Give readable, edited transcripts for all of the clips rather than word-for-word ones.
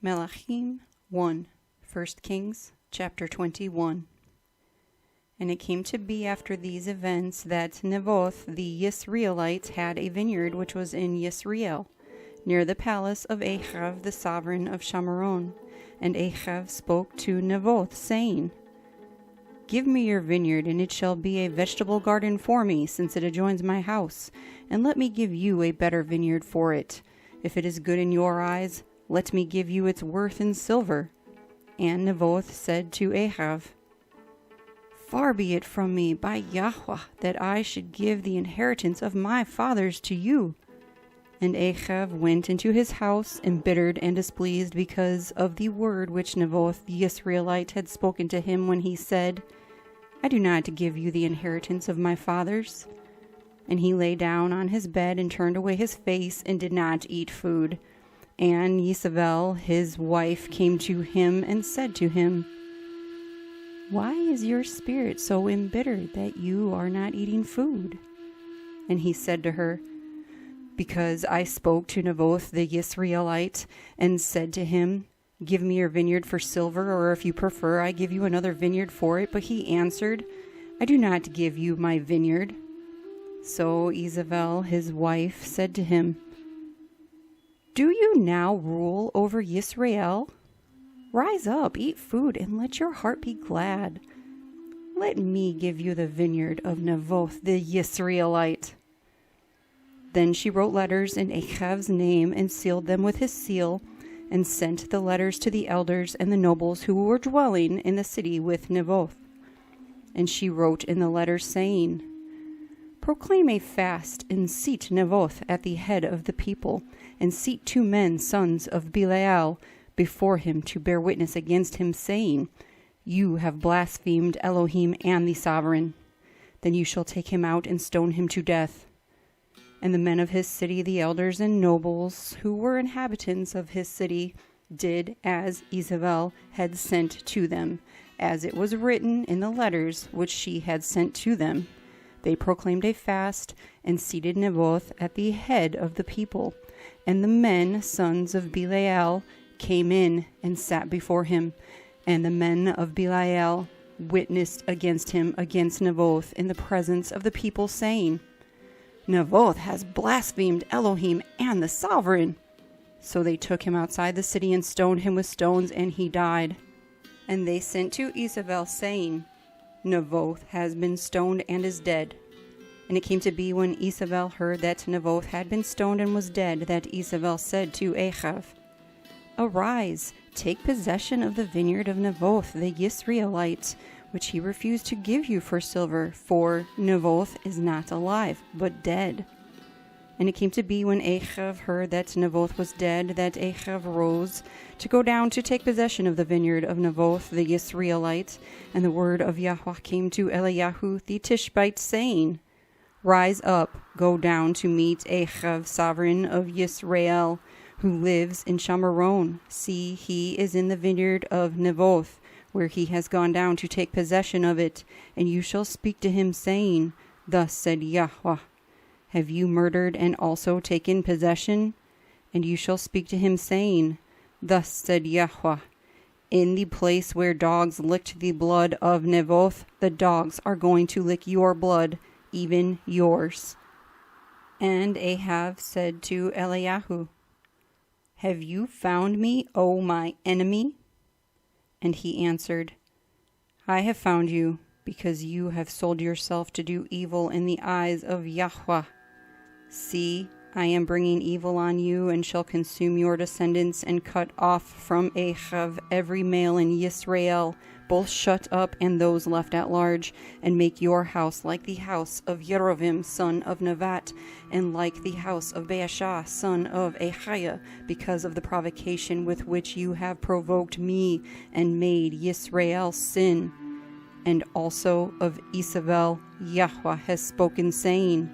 Melakim 1, 1 Kings, chapter 21. And it came to be after these events that Naboth the Yisraelite had a vineyard which was in Yisrael, near the palace of Ahab the sovereign of Shamaron. And Ahab spoke to Naboth, saying, Give me your vineyard, and it shall be a vegetable garden for me, since it adjoins my house, and let me give you a better vineyard for it. If it is good in your eyes, let me give you its worth in silver. And Naboth said to Ahab, Far be it from me, by Yahuah, that I should give the inheritance of my fathers to you. And Ahab went into his house, embittered and displeased because of the word which Naboth the Israelite had spoken to him when he said, I do not give you the inheritance of my fathers. And he lay down on his bed and turned away his face and did not eat food. And Jezebel, his wife, came to him and said to him, Why is your spirit so embittered that you are not eating food? And he said to her, Because I spoke to Naboth the Yisraelite and said to him, Give me your vineyard for silver, or if you prefer, I give you another vineyard for it. But he answered, I do not give you my vineyard. So Jezebel, his wife, said to him, Do you now rule over Yisrael? Rise up, eat food, and let your heart be glad. Let me give you the vineyard of Naboth the Yisraelite. Then she wrote letters in Ahab's name and sealed them with his seal, and sent the letters to the elders and the nobles who were dwelling in the city with Naboth. And she wrote in the letters, saying, Proclaim a fast, and seat Naboth at the head of the people, and seat 2 men, sons of Belial, before him to bear witness against him, saying, You have blasphemed Elohim and the sovereign. Then you shall take him out and stone him to death. And the men of his city, the elders and nobles, who were inhabitants of his city, did as Jezebel had sent to them, as it was written in the letters which she had sent to them. They proclaimed a fast, and seated Naboth at the head of the people. And the men, sons of Belial, came in and sat before him. And the men of Belial witnessed against him, against Naboth, in the presence of the people, saying, Naboth has blasphemed Elohim and the sovereign. So they took him outside the city and stoned him with stones, and he died. And they sent to Jezebel, saying, Naboth has been stoned and is dead. And it came to be when Jezebel heard that Naboth had been stoned and was dead, that Jezebel said to Ahab, Arise, take possession of the vineyard of Naboth the Yisraelite, which he refused to give you for silver, for Naboth is not alive, but dead. And it came to be when Ahab heard that Naboth was dead, that Ahab rose to go down to take possession of the vineyard of Naboth the Yisraelite. And the word of Yahuah came to Eliyahu the Tishbite, saying, Rise up, go down to meet Ahab, sovereign of Yisrael, who lives in Shamaron. See, he is in the vineyard of Naboth, where he has gone down to take possession of it. And you shall speak to him, saying, Thus said Yahuah, Have you murdered and also taken possession? And you shall speak to him, saying, Thus said Yahuah, In the place where dogs licked the blood of Naboth, the dogs are going to lick your blood, even yours. And Ahab said to Eliyahu, Have you found me, O my enemy? And he answered, I have found you, because you have sold yourself to do evil in the eyes of Yahuah. See, I am bringing evil on you, and shall consume your descendants, and cut off from Ahab every male in Yisrael, both shut up and those left at large, and make your house like the house of Yerovim, son of Nevat, and like the house of Baasha, son of Ahiah, because of the provocation with which you have provoked me, and made Yisrael sin. And also of Isabel, Yahuah has spoken, saying,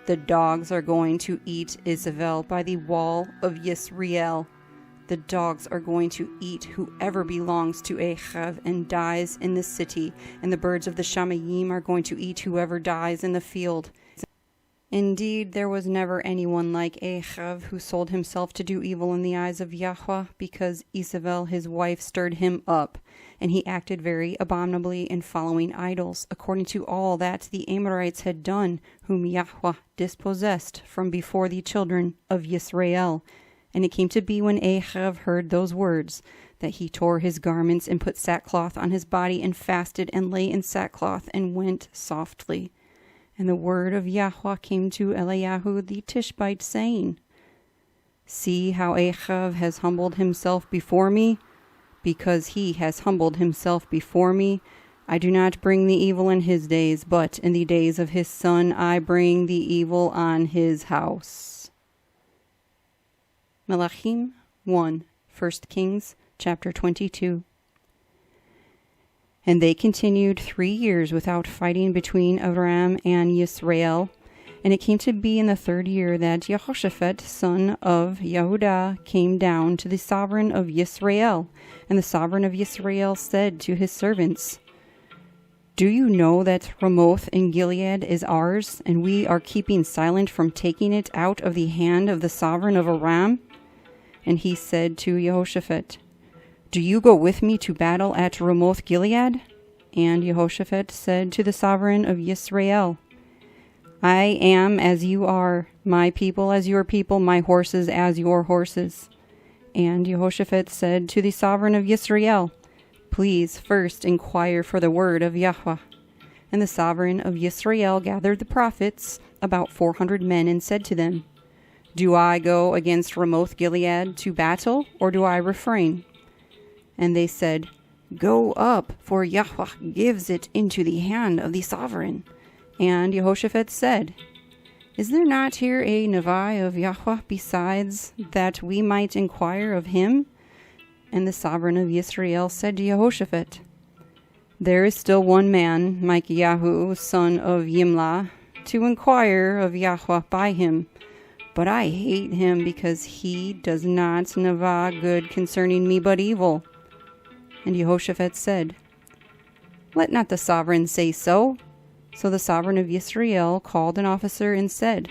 The dogs are going to eat Isabel by the wall of Yisrael. The dogs are going to eat whoever belongs to Ahab and dies in the city, and the birds of the Shamayim are going to eat whoever dies in the field. Indeed, there was never anyone like Ahab, who sold himself to do evil in the eyes of Yahuah, because Isabel his wife stirred him up, and he acted very abominably in following idols, according to all that the Amorites had done, whom Yahuah dispossessed from before the children of Yisrael. And it came to be, when Ahab heard those words, that he tore his garments and put sackcloth on his body, and fasted and lay in sackcloth and went softly. And the word of Yahuah came to Eliyahu the Tishbite, saying, See how Ahab has humbled himself before me? Because he has humbled himself before me, I do not bring the evil in his days, but in the days of his son I bring the evil on his house. Melakim 1, 1 Kings chapter 22. And they continued 3 years without fighting between Aram and Yisrael. And it came to be in the 3rd year that Yahoshaphat, son of Yehuda, came down to the sovereign of Yisrael. And the sovereign of Yisrael said to his servants, Do you know that Ramoth in Gilead is ours, and we are keeping silent from taking it out of the hand of the sovereign of Aram? And he said to Yahoshaphat, Do you go with me to battle at Ramoth Gilead? And Yahoshaphat said to the sovereign of Yisrael, I am as you are, my people as your people, my horses as your horses. And Yahoshaphat said to the sovereign of Yisrael, Please first inquire for the word of Yahuah. And the sovereign of Yisrael gathered the prophets, about 400 men, and said to them, Do I go against Ramoth Gilead to battle, or do I refrain? And they said, Go up, for Yahuah gives it into the hand of the sovereign. And Yahoshaphat said, Is there not here a Nevi of Yahuah besides, that we might inquire of him? And the sovereign of Yisrael said to Yahoshaphat, There is still one man, Mikayahu, son of Yimlah, to inquire of Yahuah by him. But I hate him, because he does not Nevi good concerning me, but evil. And Yahoshaphat said, Let not the sovereign say so. So the sovereign of Yisrael called an officer and said,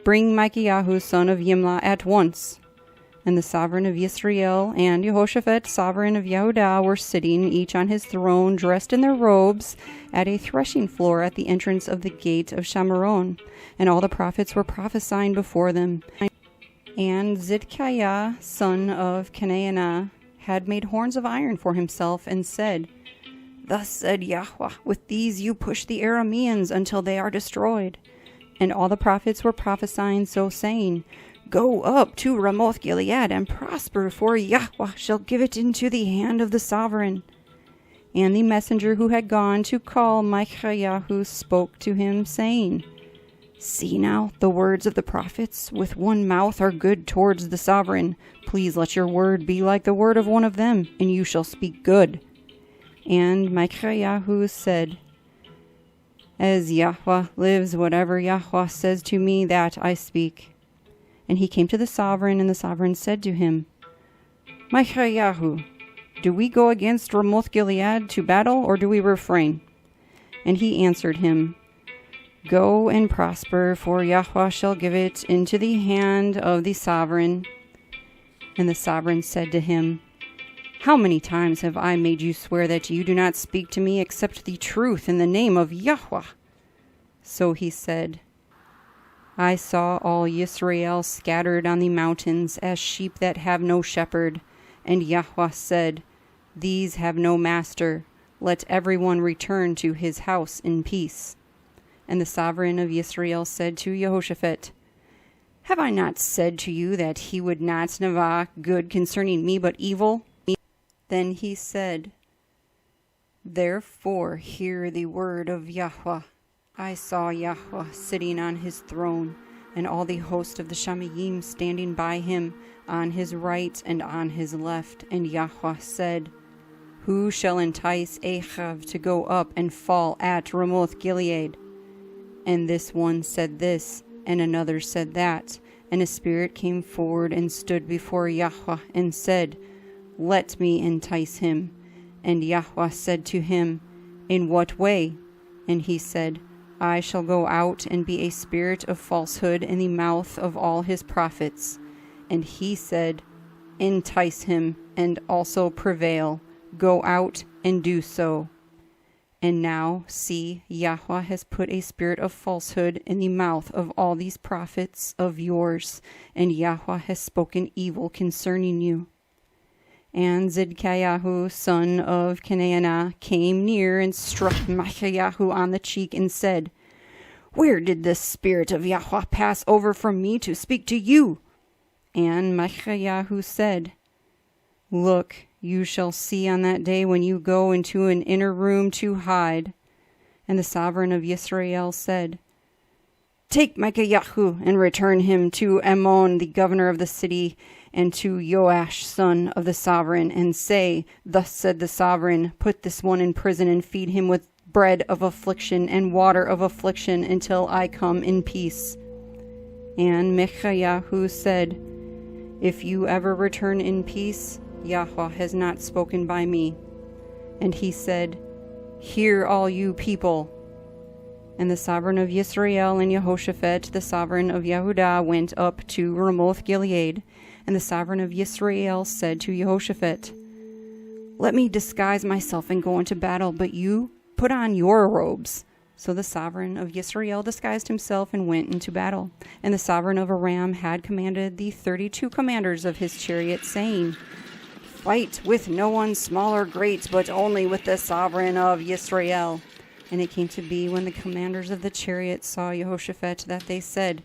Bring Mikayahu, son of Yimlah, at once. And the sovereign of Yisrael and Yahoshaphat, sovereign of Yehuda, were sitting, each on his throne, dressed in their robes, at a threshing floor at the entrance of the gate of Shamaron. And all the prophets were prophesying before them. And Zidkiah, son of Kenaanah, had made horns of iron for himself, and said, Thus said Yahuah, With these you push the Arameans until they are destroyed. And all the prophets were prophesying, so saying, Go up to Ramoth Gilead and prosper, for Yahuah shall give it into the hand of the sovereign. And the messenger who had gone to call Mikayahu spoke to him, saying, See now, the words of the prophets with one mouth are good towards the sovereign. Please let your word be like the word of one of them, and you shall speak good. And Mikayahu said, As Yahuah lives, whatever Yahuah says to me, that I speak. And he came to the sovereign, and the sovereign said to him, Mikayahu, do we go against Ramoth Gilead to battle, or do we refrain? And he answered him, Go and prosper, for Yahuah shall give it into the hand of the sovereign. And the sovereign said to him, How many times have I made you swear that you do not speak to me except the truth in the name of Yahuah? So he said, I saw all Yisrael scattered on the mountains as sheep that have no shepherd. And Yahuah said, These have no master. Let everyone return to his house in peace. And the sovereign of Yisrael said to Yahoshaphat, Have I not said to you that he would not Nevi good concerning me, but evil? Then he said, Therefore hear the word of Yahuah. I saw Yahuah sitting on his throne, and all the host of the Shamayim standing by him, on his right and on his left. And Yahuah said, Who shall entice Ahab to go up and fall at Ramoth Gilead? And this one said this, and another said that. And a spirit came forward and stood before Yahuah, and said, Let me entice him. And Yahuah said to him, In what way? And he said, I shall go out and be a spirit of falsehood in the mouth of all his prophets. And he said, entice him, and also prevail. Go out and do so. And now, see, Yahuah has put a spirit of falsehood in the mouth of all these prophets of yours, and Yahuah has spoken evil concerning you. And Mikayahu, son of Canaanah, came near and struck Mikayahu on the cheek and said, where did the spirit of Yahuah pass over from me to speak to you? And Mikayahu said, look, you shall see on that day when you go into an inner room to hide. And the sovereign of Yisrael said, take Mikayahu and return him to Ammon, the governor of the city, and to Joash, son of the sovereign, and say, thus said the sovereign, put this one in prison and feed him with bread of affliction and water of affliction until I come in peace. And Mikayahu said, if you ever return in peace, Yahuah has not spoken by me. And he said, hear all you people. And the sovereign of Yisrael and Yahoshaphat, the sovereign of Yehudah, went up to Ramoth Gil'ad. And the sovereign of Yisrael said to Yahoshaphat, let me disguise myself and go into battle, but you put on your robes. So the sovereign of Yisrael disguised himself and went into battle. And the sovereign of Aram had commanded the 32 commanders of his chariot, saying, fight with no one small or great, but only with the sovereign of Yisrael. And it came to be when the commanders of the chariot saw Yahoshaphat that they said,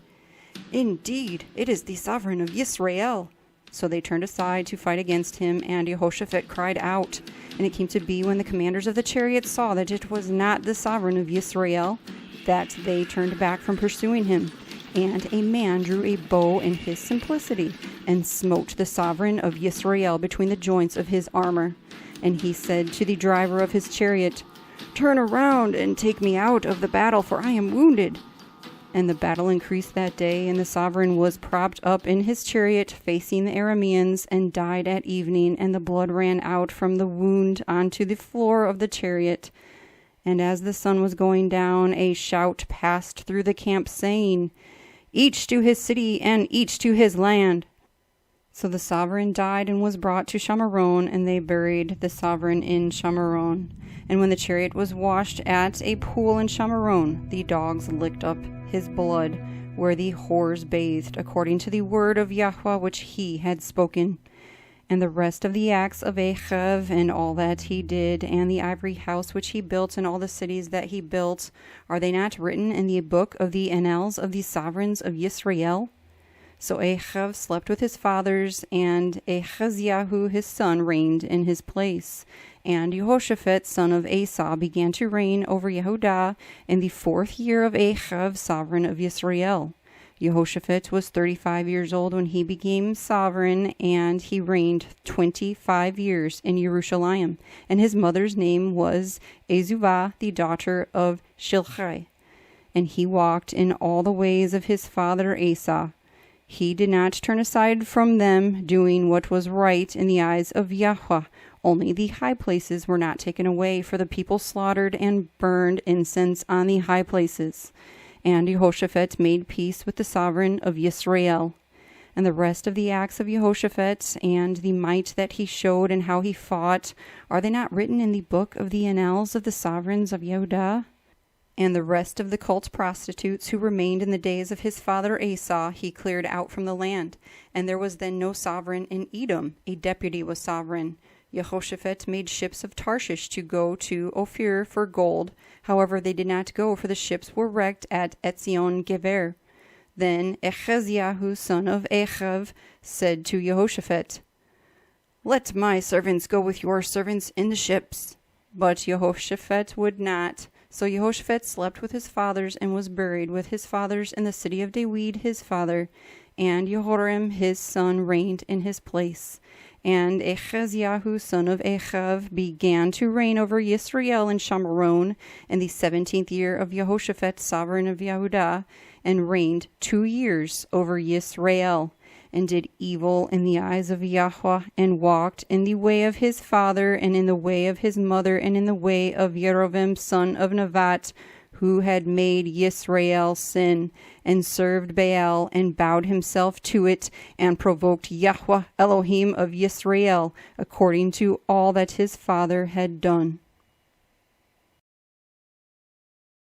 indeed, it is the sovereign of Yisrael. So they turned aside to fight against him, and Yahoshaphat cried out. And it came to be when the commanders of the chariot saw that it was not the sovereign of Yisrael, that they turned back from pursuing him. And a man drew a bow in his simplicity, and smote the sovereign of Yisrael between the joints of his armor. And he said to the driver of his chariot, turn around and take me out of the battle, for I am wounded. And the battle increased that day, and the sovereign was propped up in his chariot facing the Arameans, and died at evening, and the blood ran out from the wound onto the floor of the chariot. And as the sun was going down, a shout passed through the camp, saying, each to his city and each to his land. So the sovereign died and was brought to Shamaron, and they buried the sovereign in Shamaron. And when the chariot was washed at a pool in Shamaron, the dogs licked up his blood where the whores bathed, according to the word of Yahuah which he had spoken. And the rest of the acts of Ahab, and all that he did, and the ivory house which he built, and all the cities that he built, are they not written in the book of the annals of the sovereigns of Yisrael? So Ahab slept with his fathers, and Ahaziah his son reigned in his place. And Yahoshaphat, son of Asa, began to reign over Yehudah in the 4th year of Ahab, sovereign of Yisrael. Yahoshaphat was 35 years old when he became sovereign, and he reigned 25 years in Jerusalem. And his mother's name was Azubah, the daughter of Shilchai. And he walked in all the ways of his father Asa. He did not turn aside from them, doing what was right in the eyes of Yahuah. Only the high places were not taken away, for the people slaughtered and burned incense on the high places. And Yahoshaphat made peace with the sovereign of Yisrael. And the rest of the acts of Yahoshaphat, and the might that he showed, and how he fought, are they not written in the book of the annals of the sovereigns of Yehudah? And the rest of the cult prostitutes who remained in the days of his father Asa, he cleared out from the land. And there was then no sovereign in Edom. A deputy was sovereign. Yahoshaphat made ships of Tarshish to go to Ophir for gold. However, they did not go, for the ships were wrecked at Etzion Geber. Then Ahaziah, son of Ahab, said to Yahoshaphat, let my servants go with your servants in the ships. But Yahoshaphat would not. So Yahoshaphat slept with his fathers, and was buried with his fathers in the city of David his father. And Jehoram his son reigned in his place. And Ahaziah, son of Ahab, began to reign over Yisrael in Shamaron in the 17th year of Yahoshaphat, sovereign of Yehudah, and reigned 2 years over Yisrael, and did evil in the eyes of Yahuah, and walked in the way of his father, and in the way of his mother, and in the way of Yerovam, son of Nevat, who had made Yisrael sin, and served Baal, and bowed himself to it, and provoked Yahuah Elohim of Yisrael, according to all that his father had done.